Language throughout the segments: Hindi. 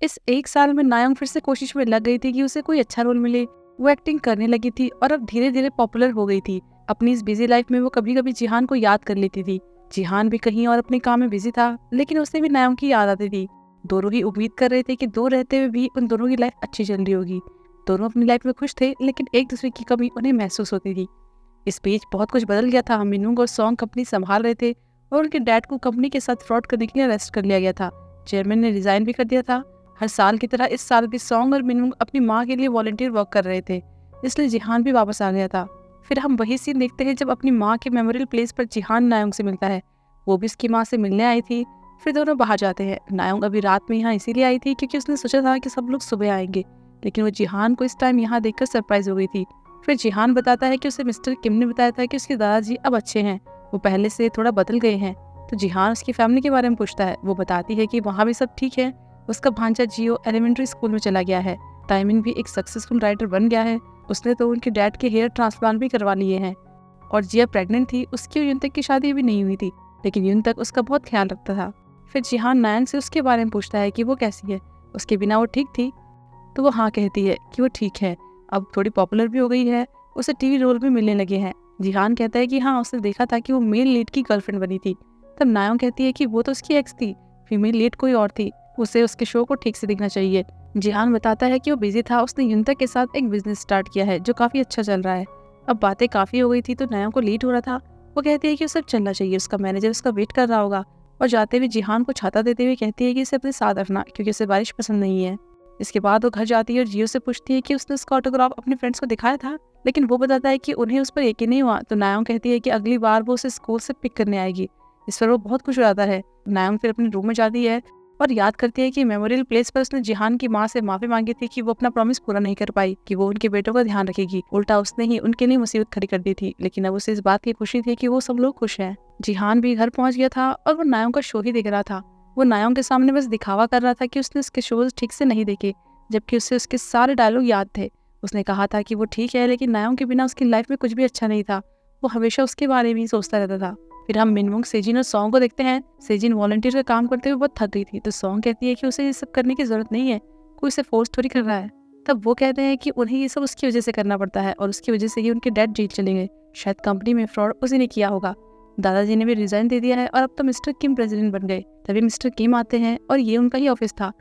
इस 1 साल में नायोंग फिर से कोशिश में लग गई थी कि उसे कोई अच्छा रोल मिले। वो एक्टिंग करने लगी थी और अब धीरे धीरे पॉपुलर हो गई थी। अपनी इस बिजी लाइफ में वो कभी कभी जिहान को याद कर लेती थी। जिहान भी कहीं और अपने काम में बिजी था, लेकिन उसे भी नायोंग की याद आती थी। दोनों ही उम्मीद कर रहे थे कि दूर रहते हुए भी उन दोनों की लाइफ अच्छी चल रही होगी। दोनों अपनी लाइफ में खुश थे, लेकिन एक दूसरे की कमी उन्हें महसूस होती थी। इस बीच बहुत कुछ बदल गया था। मिनूंग और सॉन्ग कंपनी संभाल रहे थे और उनके डैड को कंपनी के साथ फ्रॉड करने के लिए अरेस्ट कर लिया गया था। चेयरमैन ने रिजाइन भी कर दिया था। हर साल की तरह इस साल भी सॉन्ग और मिनूंग अपनी माँ के लिए वॉलंटियर वर्क कर रहे थे, इसलिए जिहान भी वापस आ गया था। फिर हम वही सीन देखते हैं जब अपनी माँ के मेमोरियल प्लेस पर जिहान नायोंग से मिलता है। वो भी उसकी माँ से मिलने आई थी। फिर दोनों बाहर जाते हैं। नायोंग अभी रात में यहाँ इसीलिए आई थी क्योंकि उसने सोचा था कि सब लोग सुबह आएंगे, लेकिन वो जिहान को इस टाइम यहाँ देखकर सरप्राइज हो गई थी। फिर जिहान बताता है कि उसे मिस्टर किम ने बताया था कि उसके दादाजी अब अच्छे हैं, वो पहले से थोड़ा बदल गए हैं। तो जिहान उसकी फैमिली के बारे में पूछता है। वो बताती है कि वहाँ भी सब ठीक है। उसका भांजा जियो एलिमेंट्री स्कूल में चला गया है। टाइमिंग भी एक सक्सेसफुल राइटर बन गया है। उसने तो उनके डैड के हेयर ट्रांसप्लांट भी करवा लिए हैं। और जिया प्रेग्नेंट थी। उसकी और युन तक की शादी भी नहीं हुई थी, लेकिन युन तक उसका बहुत ख्याल रखता था। फिर जिहान नायोंग से उसके बारे में पूछता है कि वो कैसी है, उसके बिना वो ठीक थी। तो वो हाँ कहती है कि वो ठीक है, अब थोड़ी पॉपुलर भी हो गई है, उसे टीवी रोल भी मिलने लगे हैं। जिहान कहता है कि हाँ, उसने देखा था कि वो मेल लीड की गर्लफ्रेंड बनी थी। तब नायोंग कहती है कि वो तो उसकी एक्स थी, फीमेल लीड कोई और थी, उसे उसके शो को ठीक से देखना चाहिए। जिहान बताता है कि वो बिजी था, उसने युनतक के साथ एक बिजनेस स्टार्ट किया है जो काफी अच्छा चल रहा है। अब बातें काफी हो गई थी तो नायोंग को लेट हो रहा था। वो कहती है कि उसे चलना चाहिए, उसका मैनेजर उसका वेट कर रहा होगा। और जाते हुए जिहान को छाता देते हुए कहती है कि इसे अपने साथ रखना क्योंकि उसे बारिश पसंद नहीं है। इसके बाद वो घर जाती है और जियो से पूछती है कि उसने उसका ऑटोग्राफ अपने फ्रेंड्स को दिखाया था, लेकिन वो बताता है कि उन्हें उस पर यकीन नहीं हुआ। तो नायोंग कहती है कि अगली बार वो उसे स्कूल से पिक करने आएगी। इस पर वो बहुत खुश हो जाता है। नायोंग फिर अपने रूम में जाती है और याद करती है कि मेमोरियल प्लेस पर उसने जिहान की माँ से माफी मांगी थी कि वो अपना प्रॉमिस पूरा नहीं कर पाई कि वो उनके बेटों का ध्यान रखेगी। उल्टा उसने ही उनके लिए मुसीबत खड़ी कर दी थी, लेकिन अब उसे इस बात की खुशी थी कि वो सब लोग खुश हैं। जिहान भी घर पहुंच गया था और वो नायोंग का शो ही देख रहा था। वो नायोंग के सामने बस दिखावा कर रहा था कि उसने उसके शोज ठीक से नहीं देखे, जबकि उसे उसके सारे डायलॉग याद थे। उसने कहा था कि वो ठीक है, लेकिन नायोंग के बिना उसकी लाइफ में कुछ भी अच्छा नहीं था। वो हमेशा उसके बारे में ही सोचता रहता था। फिर हम मिनमोंग, सेजिन और सॉन्ग को देखते हैं। सेजिन वॉलंटियर का काम करते हुए बहुत थक गई थी, तो सॉन्ग कहती है कि उसे ये सब करने की जरूरत नहीं है, कोई उसे फोर्स थोड़ी कर रहा है। तब वो कहते हैं कि उन्हें ये सब उसकी वजह से करना पड़ता है और उसकी वजह से ही उनके डैड जेल चले गए। शायद कंपनी में फ्रॉड उसी ने किया होगा। दादाजी ने भी रिजाइन दे दिया है और अब तो मिस्टर किम प्रेसिडेंट बन गए। तभी मिस्टर किम आते हैं और ये उनका ही ऑफिस था।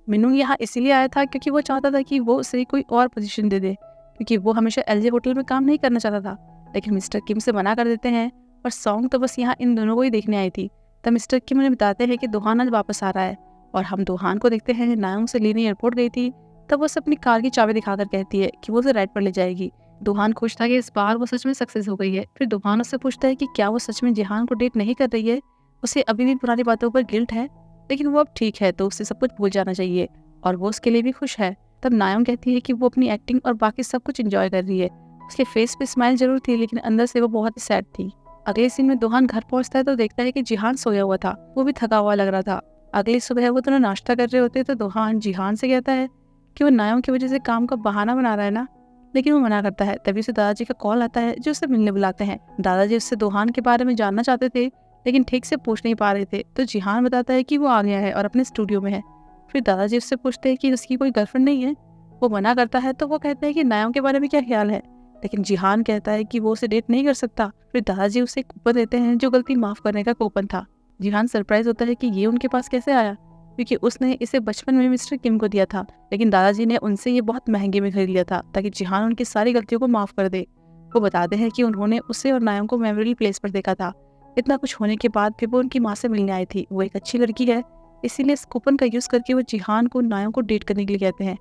मिनूंग यहाँ इसीलिए आया था क्योंकि वो चाहता था कि वो उसे कोई और पोजीशन दे दे, क्योंकि वो हमेशा एलजे होटल में काम नहीं करना चाहता था। लेकिन मिस्टर किम से मना कर देते हैं और सॉन्ग तो बस यहाँ इन दोनों को ही देखने आई थी। तब मिस्टर किम उन्हें बताते हैं कि दोहान आज वापस आ रहा है और हम दोहान को देखते हैं। नायोंग से लेने एयरपोर्ट गई थी, तब वो उसे अपनी कार की चाबी दिखाकर कहती है कि वो उसे राइड पर ले जाएगी। दोहान खुश था कि इस बार वो सच में सक्सेस हो गई है। फिर दोहान उससे पूछता है कि क्या वो सच में जिहान को डेट नहीं कर रही है, उसे अभी भी पुरानी बातों पर गिल्ट है, लेकिन वो अब ठीक है तो उसे सब कुछ भूल जाना चाहिए और वो उसके लिए भी खुश है। तब नायोंग कहती है कि वो अपनी एक्टिंग और बाकी सब कुछ एंजॉय कर रही है। उसके फेस पे स्माइल जरूर थी, लेकिन अंदर से वो बहुत ही सैड थी। अगले सीन में दोहान घर पहुंचता है तो देखता है कि जिहान सोया हुआ था, वो भी थका हुआ लग रहा था। अगली सुबह वो दोनों नाश्ता कर रहे होते तो दोहान जिहान से कहता है कि वो नायोंग की वजह से काम का बहाना बना रहा है ना, लेकिन वो मना करता है। तभी उसे दादाजी का कॉल आता है जो उसे मिलने बुलाते हैं। दादाजी उससे दोहान के बारे में जानना चाहते थे, लेकिन ठीक से पूछ नहीं पा रहे थे। तो जिहान बताता है कि वो आ गया है और अपने स्टूडियो में है। फिर दादाजी उससे पूछते हैं कि उसकी कोई गर्लफ्रेंड नहीं है। वो मना करता है तो वो कहते हैं कि नायोंग के बारे में क्या ख्याल है, लेकिन जिहान कहता है कि वो उसे डेट नहीं कर सकता। फिर दादाजी उसे कूपन देते हैं जो गलती माफ करने का कूपन था। जिहान सरप्राइज होता है कि ये उनके पास कैसे आया, क्योंकि उसने इसे बचपन में मिस्टर किम को दिया था, लेकिन दादाजी ने उनसे ये बहुत महंगे में खरीद लिया था ताकि जिहान उनकी सारी गलतियों को माफ कर दे। वो बताते हैं कि उन्होंने उसे और नायोंग को मेमोरियल प्लेस पर देखा था। इतना कुछ होने के बाद भी वो उनकी माँ से मिलने आई थी। वो एक अच्छी लड़की है, इसीलिए इस कूपन का यूज करके वो जिहान को नायोंग को डेट करने के लिए कहते हैं।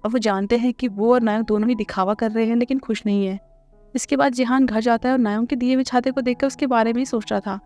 और वो जानते हैं कि वो और नायोंग दोनों ही दिखावा कर रहे हैं, लेकिन खुश नहीं है। इसके बाद जिहान घर जाता है और नायोंग के दिए हुए छाते को देखकर उसके बारे में ही सोच रहा था,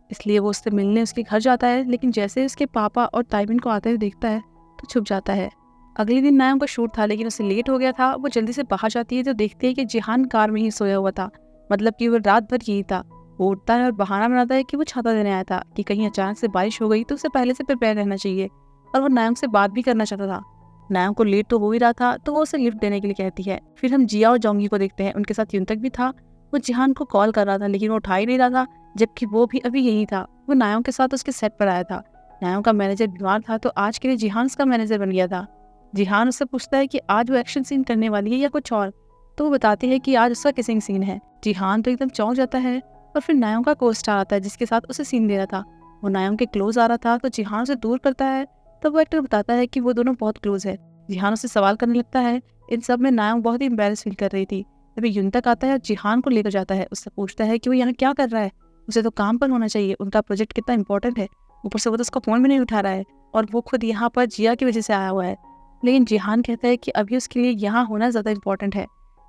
इसलिए वो उससे मिलने उसके घर जाता है। लेकिन जैसे उसके पापा और ताइबिन को आते हुए देखता है तो छुप जाता है। अगले दिन नायोंग का शूट था, लेकिन उसे लेट हो गया था। वो जल्दी से बाहर जाती है तो देखती है कि जिहान कार में ही सोया हुआ था, मतलब कि वो रात भर यही था। वो उठता है और बहाना बनाता है कि वो छाता देने आया था, कि कहीं अचानक से बारिश हो गई तो उसे पहले से प्रिपेयर रहना चाहिए। और वो नायोंग से बात भी करना चाहता था। नायोंग को लेट तो हो ही रहा था तो वो उसे लिफ्ट देने के लिए कहती है। फिर हम जिया और जोंगी को देखते हैं, उनके साथ युनतक भी था। वो जिहान को कॉल कर रहा था, लेकिन वो उठा ही नहीं रहा था, जबकि वो भी अभी यही था। वो नायोंग के साथ उसके सेट पर आया था। नायम का मैनेजर बीमार था तो आज के लिए जिहान उसका मैनेजर बन गया था। जिहान उससे पूछता है कि आज वो एक्शन सीन करने वाली है या कुछ और, तो वो बताती है कि आज उसका किसिंग सीन है। जिहान तो एकदम चौंक जाता है और फिर नायम का को-स्टार आता है जिसके साथ उसे सीन दे रहा था। वो नायम के क्लोज आ रहा था तो जिहान उसे दूर करता है। तब वो एक्टर बताता है कि वो दोनों बहुत क्लोज है। जिहान उसे सवाल करने लगता है। इन सब में नायम बहुत ही एम्बेरस फील कर रही थी। तभी युनतक आता है और जिहान को लेकर जाता है। उससे पूछता है कि वो यहाँ क्या कर रहा है, उसे तो काम पर होना चाहिए, उनका प्रोजेक्ट कितना इंपॉर्टेंट है। ऊपर से वो तो उसका फोन भी नहीं उठा रहा है और वो खुद यहाँ पर जिया की वजह से आया हुआ है। लेकिन जिहान कहता है कि अभी उसके लिए यहाँ होना ज़्यादा इंपॉर्टेंट है।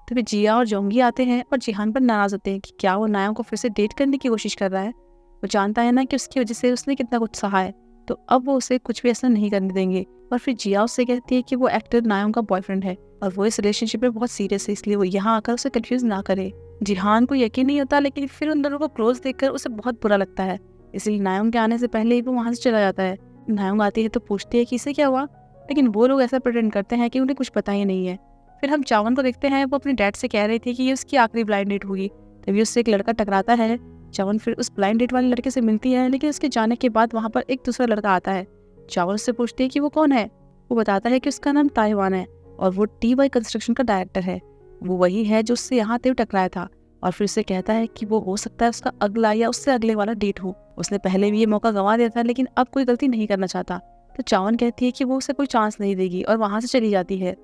तभी जिया और जोंगी आते हैं और जिहान पर नाराज होते हैं कि क्या वो नायम को फिर से डेट करने की कोशिश कर रहा है। वो जानता है ना कि उसकी वजह से उसने कितना कुछ सहा है, तो अब वो उसे कुछ भी ऐसा नहीं करने देंगे। और फिर जिया उससे कहती है कि वो एक्टर नायम का बॉयफ्रेंड है और वो इस रिलेशनशिप में बहुत सीरियस है, इसलिए वो यहाँ आकर उसे कंफ्यूज ना करे। जिहान को यकीन नहीं होता, लेकिन फिर उन दोनों को क्लोज देखकर उसे बहुत बुरा लगता है, इसलिए नायम के आने से पहले ही वो वहाँ से चला जाता है। नायम आती है तो पूछती है कि इसे क्या हुआ, लेकिन वो लोग ऐसा प्रेटेंड करते हैं कि उन्हें कुछ पता ही नहीं है। फिर हम चावन को देखते हैं, वो अपने डैड से कह रही थी कि ये उसकी आखिरी ब्लाइंड डेट होगी। तभी उससे एक लड़का टकराता है। चावन फिर उस ब्लाइंड डेट वाले लड़के से मिलती है, लेकिन उसके जाने के बाद वहाँ पर एक दूसरा लड़का आता है। चावन उससे पूछती है कि वो कौन है। वो बताता है कि उसका नाम ताइवान है और वो TY कंस्ट्रक्शन का डायरेक्टर है। वो वही है जो उससे यहाँ तक टकराया था। और फिर उससे कहता है कि वो हो सकता है उसका अगला या उससे अगले वाला डेट हो। उसने पहले भी ये मौका गंवा दिया था, लेकिन अब कोई गलती नहीं करना चाहता। तो चावन कहती है कि वो उसे कोई चांस नहीं देगी और वहाँ से चली जाती है।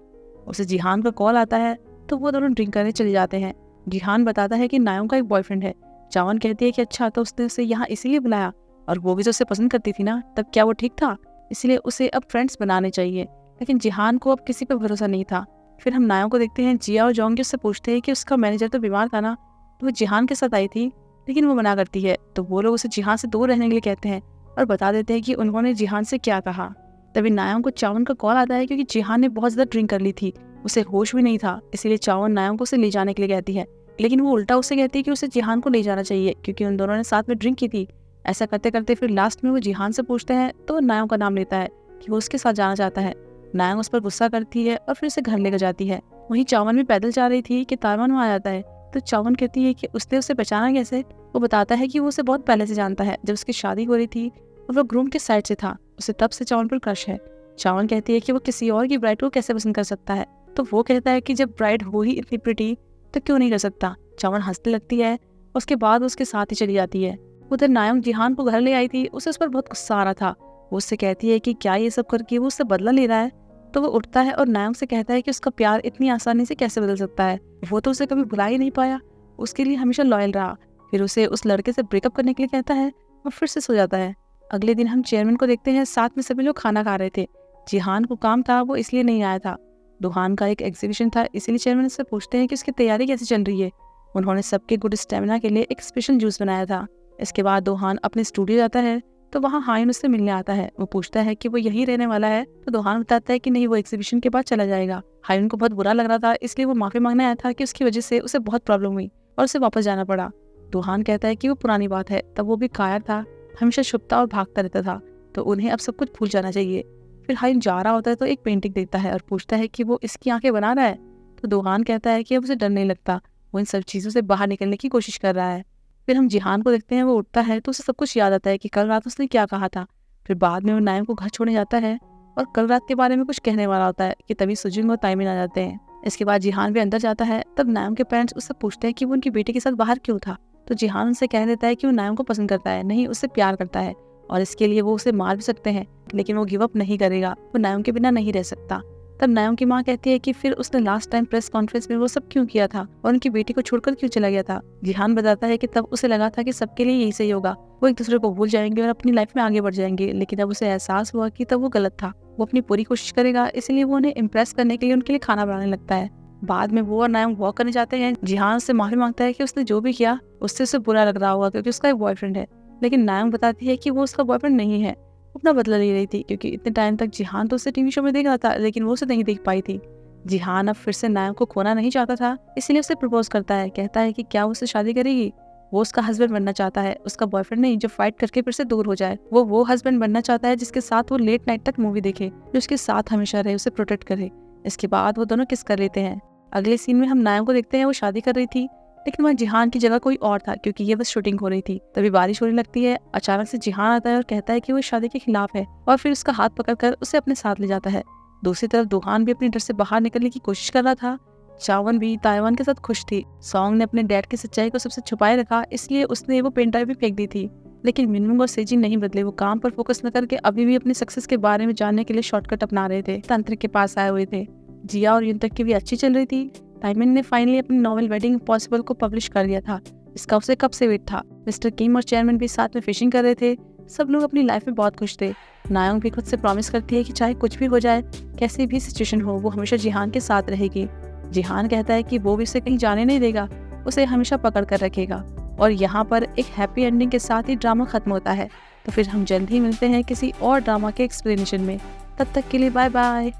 उसे जिहान का कॉल आता है तो वो दोनों ड्रिंक करने चले जाते हैं। जिहान बताता है कि नायम का एक बॉयफ्रेंड है। चावन कहती है कि अच्छा, तो उसने उसे यहाँ इसीलिए बुलाया, और वो भी तो उसे पसंद करती थी ना, तब क्या वो ठीक था, इसलिए उसे अब फ्रेंड्स बनाने चाहिए। लेकिन जिहान को अब किसी पर भरोसा नहीं था। फिर हम नायम को देखते हैं। जिया और जोंगी उससे पूछते हैं कि उसका मैनेजर तो बीमार था ना, तो वो जिहान के साथ आई थी, लेकिन वो मना करती है। तो वो लोग उसे जिहान से दूर रहने के लिए कहते हैं और बता देते हैं कि उन्होंने जिहान से क्या कहा। तभी नायम को चावन का कॉल आता है क्योंकि जिहान ने बहुत ज़्यादा ड्रिंक कर ली थी, उसे होश भी नहीं था, इसीलिए चावन नायम को उसे ले जाने के लिए कहती है। लेकिन वो उल्टा उससे कहती है कि उसे जिहान को ले जाना चाहिए क्योंकि उन दोनों ने साथ में ड्रिंक की थी। ऐसा करते करते फिर लास्ट में वो जिहान से पूछते हैं तो नायम का नाम लेता है कि वो उसके साथ जाना चाहता है। नायम उस पर गुस्सा करती है और फिर उसे घर लेकर जाती है। वहीं चावन भी पैदल जा रही थी कि ताइवान वहाँ आ जाता है। तो चावन कहती है कि उसने उसे पहचाना कैसे। वो बताता है कि वो उसे बहुत पहले से जानता है, जब उसकी शादी हो रही थी और वो ग्रूम के साइड से था, उसे तब से चावन पर क्रश है। चावन कहती है कि वो किसी और की ब्राइड को कैसे पसंद कर सकता है। तो वो कहता है कि जब ब्राइड हो ही इतनी प्रिटी तो क्यों नहीं कर सकता। चावन हंसने लगती है, उसके बाद उसके साथ ही चली जाती है। उधर नायम जिहान को घर ले आई थी, उसे उस पर बहुत गुस्सा आ रहा था। वो उससे कहती है कि क्या ये सब करके वो उससे बदला ले रहा है। तो वो उठता है और नायम से कहता है कि उसका प्यार इतनी आसानी से कैसे बदल सकता है, वो तो उसे कभी भुला ही नहीं पाया, उसके लिए हमेशा लॉयल रहा। फिर उसे उस लड़के से ब्रेकअप करने के लिए कहता है और फिर से सो जाता है। अगले दिन हम चेयरमैन को देखते हैं, साथ में सभी लोग खाना खा रहे थे। जिहान को काम था, वो इसलिए नहीं आया था। दुहान का एक एग्जीबिशन था, इसीलिए चेयरमैन से पूछते हैं कि उसकी तैयारी कैसे चल रही है। उन्होंने सबके गुड स्टेमिना के लिए एक स्पेशल जूस बनाया था। इसके बाद दुहान अपने स्टूडियो जाता है तो वहाँ हाइन उससे मिलने आता है। वो पूछता है कि वो यहीं रहने वाला है, तो दुहान बताता है कि नहीं, वो एग्जीबिशन के बाद चला जाएगा। हाइन को बहुत बुरा लग रहा था, इसलिए वो माफी मांगने आया था कि उसकी वजह से उसे बहुत प्रॉब्लम हुई और उसे वापस जाना पड़ा। दुहान कहता है कि वो पुरानी बात है, तब वो भी कायर था, हमेशा छुपता और भागता रहता था, तो उन्हें अब सब कुछ भूल जाना चाहिए। फिर हाइन जा रहा होता है तो एक पेंटिंग देखता है और पूछता है कि वो इसकी आंखें बना रहा है। तो दुहान कहता है कि अब उसे डर नहीं लगता, वो इन सब चीज़ों से बाहर निकलने की कोशिश कर रहा है। फिर हम जिहान को देखते हैं, वो उठता है तो उसे सब कुछ याद आता है कि कल रात उसने क्या कहा था। फिर बाद में वो नायम को घर छोड़ने जाता है और कल रात के बारे में कुछ कहने वाला होता है कि तभी सुजिंग और ताइमिन आ जाते हैं। इसके बाद जिहान भी अंदर जाता है। तब नायम के पेरेंट्स उससे पूछते हैं कि वो उनकी बेटी के साथ बाहर क्यों था। तो जिहान उनसे कह देता है कि वो नायम को पसंद करता है, नहीं उससे प्यार करता है, और इसके लिए वो उसे मार भी सकते हैं, लेकिन वो गिव अप नहीं करेगा, वो नायम के बिना नहीं रह सकता। तब नायम की माँ कहती है कि फिर उसने लास्ट टाइम प्रेस कॉन्फ्रेंस में वो सब क्यों किया था और उनकी बेटी को छोड़कर क्यों चला गया था। जिहान बताता है कि तब उसे लगा था कि सबके लिए यही सही होगा, वो एक दूसरे को भूल जाएंगे और अपनी लाइफ में आगे बढ़ जाएंगे, लेकिन अब उसे एहसास हुआ कि तब वो गलत था। वो अपनी पूरी कोशिश करेगा, इसलिए वो उन्हें इम्प्रेस करने के लिए उनके लिए खाना बनाने लगता है। बाद में वो और नायम वॉक करने जाते हैं। जिहान से माफी मांगता है कि उसने जो भी किया उससे उसे बुरा लग रहा होगा क्योंकि उसका एक बॉयफ्रेंड है, लेकिन नायम बताती है कि वो उसका बॉयफ्रेंड नहीं है, अपना बदला ले रही थी क्योंकि इतने टाइम तक जिहान तो उसे टीवी शो में देख रहा था, लेकिन वो उसे नहीं देख पाई थी। जिहान अब फिर से नायम को खोना नहीं चाहता था, इसलिए उसे प्रपोज करता है। कहता है कि क्या वो उससे शादी करेगी। वो उसका हस्बैंड बनना चाहता है, उसका बॉयफ्रेंड नहीं जो फाइट करके फिर से दूर हो जाए। वो हस्बैंड बनना चाहता है जिसके साथ वो लेट नाइट तक मूवी देखे, जो उसके साथ हमेशा रहे, उसे प्रोटेक्ट करे। इसके बाद वो दोनों किस कर लेते हैं। अगले सीन में हम नायम को देखते हैं, वो शादी कर रही थी, लेकिन वहाँ जिहान की जगह कोई और था क्योंकि ये बस शूटिंग हो रही थी। तभी बारिश होने लगती है। अचानक से जिहान आता है और कहता है कि वो इस शादी के खिलाफ है और फिर उसका हाथ पकड़कर उसे अपने साथ ले जाता है। दूसरी तरफ दुहान भी अपने डर से बाहर निकलने की कोशिश कर रहा था। चावन भी ताइवान के साथ खुश थी। सॉन्ग ने अपने डैड की सच्चाई को सबसे छुपाए रखा, इसलिए उसने वो पेन ड्राइव भी फेंक दी थी। लेकिन मिनमुंग और सेजिन नहीं बदले। वो काम पर फोकस न करके अभी भी अपने सक्सेस के बारे में जानने के लिए शॉर्टकट अपना रहे थे। तांत्रिक के पास आए हुए थे। जिया और युनतक की भी अच्छी चल रही थी। ताइमिन ने फाइनली अपनी नॉवेल वेडिंग इम्पॉसिबल को पब्लिश कर दिया था। इसका उसे कब से वेट था। मिस्टर किम और चेयरमैन भी साथ में फिशिंग कर रहे थे। सब लोग अपनी लाइफ में बहुत खुश थे। नायोंग भी खुद से प्रॉमिस करती है कि चाहे कुछ भी हो जाए, कैसी भी सिचुएशन हो, वो हमेशा जिहान के साथ रहेगी। जिहान कहता है कि वो भी उसे कहीं जाने नहीं देगा, उसे हमेशा पकड़ कर रखेगा। और यहाँ पर एक हैप्पी एंडिंग के साथ ही ड्रामा खत्म होता है। तो फिर हम जल्द ही मिलते हैं किसी और ड्रामा के एक्सप्लेनेशन में। तब तक के लिए बाय बाय।